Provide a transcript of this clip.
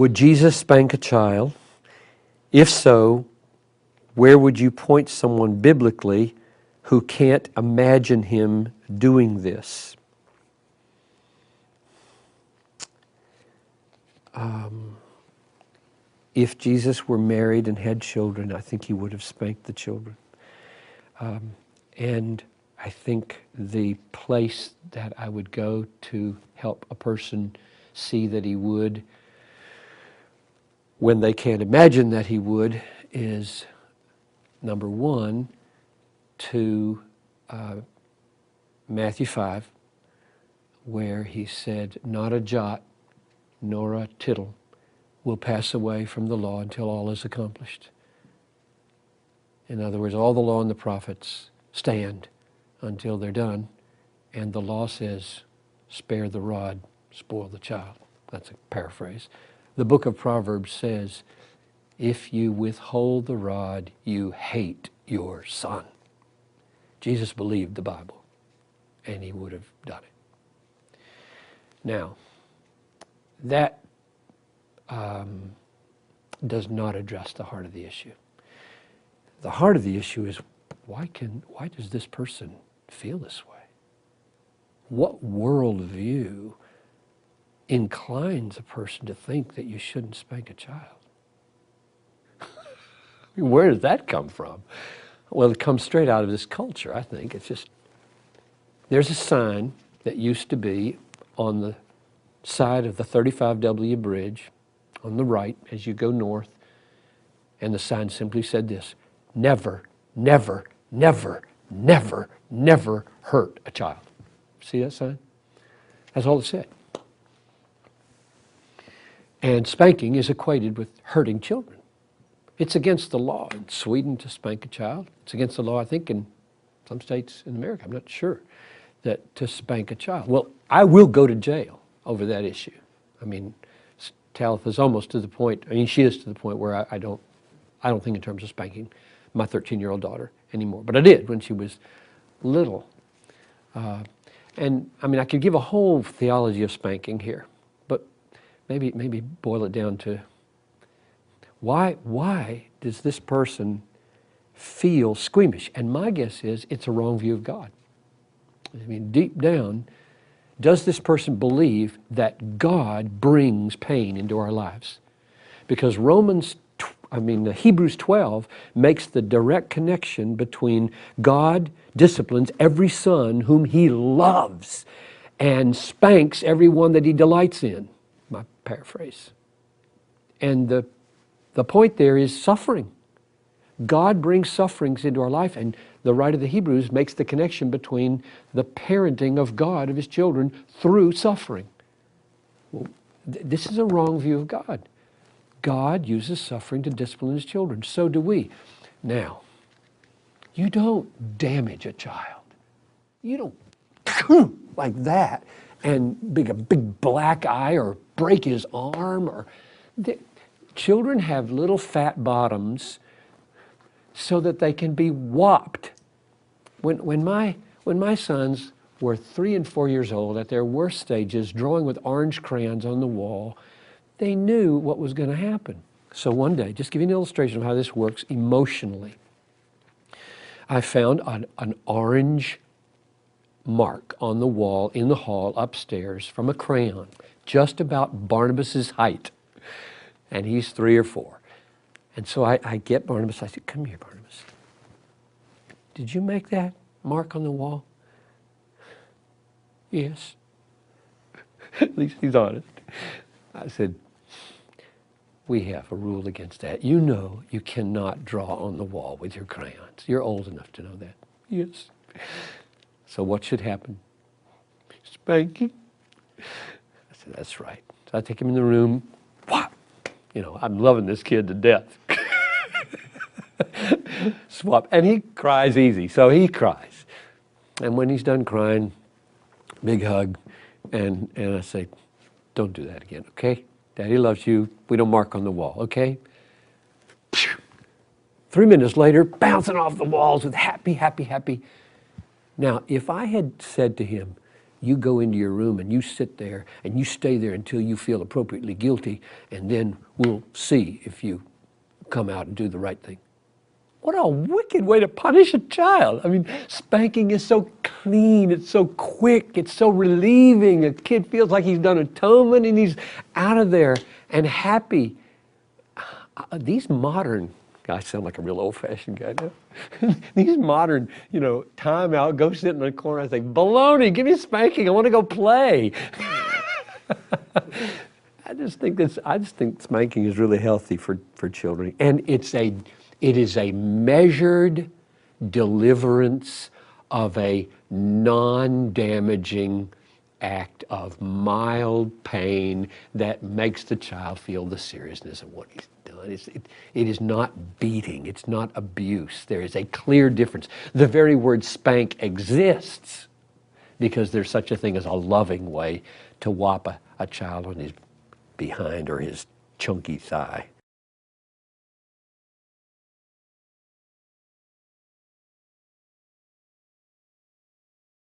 Would Jesus spank a child? If so, where would you point someone biblically who can't imagine him doing this? If Jesus were married and had children, I think he would have spanked the children. And I think the place that I would go to help a person see that he would, when they can't imagine that he would, is number one, to Matthew 5, where he said, not a jot nor a tittle will pass away from the law until all is accomplished. In other words, all the law and the prophets stand until they're done, and the law says, spare the rod, spoil the child. That's a paraphrase. The book of Proverbs says, if you withhold the rod, you hate your son. Jesus believed the Bible, and he would have done it. Now, that does not address the heart of the issue. The heart of the issue is, why does this person feel this way? What worldview inclines a person to think that you shouldn't spank a child? Where does that come from? Well, it comes straight out of this culture, I think. It's just, there's a sign that used to be on the side of the 35W bridge on the right as you go north, and the sign simply said this: never, never, never, never, never hurt a child. See that sign? That's all it said. And spanking is equated with hurting children. It's against the law in Sweden to spank a child. It's against the law, I think, in some states in America, I'm not sure, that to spank a child. Well, I will go to jail over that issue. I mean, Talitha's almost to the point, she is to the point where I don't think in terms of spanking my 13-year-old daughter anymore. But I did when she was little. And I mean, I could give a whole theology of spanking here, but maybe boil it down to why does this person feel squeamish? And my guess is it's a wrong view of God. I mean, deep down, does this person believe that God brings pain into our lives? Because Hebrews 12 makes the direct connection between God disciplines every son whom he loves and spanks everyone that he delights in. My paraphrase. And the point there is suffering. God brings sufferings into our life, and the writer of the Hebrews makes the connection between the parenting of God of his children through suffering. Well, this is a wrong view of God. God uses suffering to discipline his children. So do we. Now, you don't damage a child. You don't like that and a big black eye or break his arm. Children have little fat bottoms so that they can be whopped. When my sons were 3 and 4 years old, at their worst stages, drawing with orange crayons on the wall, they knew what was going to happen. So one day, just give you an illustration of how this works emotionally, I found an orange mark on the wall in the hall upstairs from a crayon, just about Barnabas's height. And he's 3 or 4. And so I get Barnabas, I said, come here, Barnabas. Did you make that mark on the wall? Yes. At least he's honest. I said, we have a rule against that. You know you cannot draw on the wall with your crayons. You're old enough to know that. Yes. So what should happen? Spanking. I said, that's right. So I take him in the room. Whop! I'm loving this kid to death. Swap. And he cries easy, so he cries. And when he's done crying, big hug, and I say, don't do that again, okay? Daddy loves you. We don't mark on the wall, okay? 3 minutes later, bouncing off the walls with happy, happy, happy. Now, if I had said to him, You go into your room and you sit there and you stay there until you feel appropriately guilty, and then we'll see if you come out and do the right thing. What a wicked way to punish a child. I mean, spanking is so clean, it's so quick, it's so relieving. A kid feels like he's done atonement and he's out of there and happy. These modern, I sound like a real old-fashioned guy now. These modern, time out, go sit in the corner, I say, baloney, give me a spanking, I want to go play. I just think spanking is really healthy for children. And it is a measured deliverance of a non-damaging act of mild pain that makes the child feel the seriousness of what he's done. It is not beating, it's not abuse. There is a clear difference. The very word spank exists because there's such a thing as a loving way to whop a child on his behind or his chunky thigh.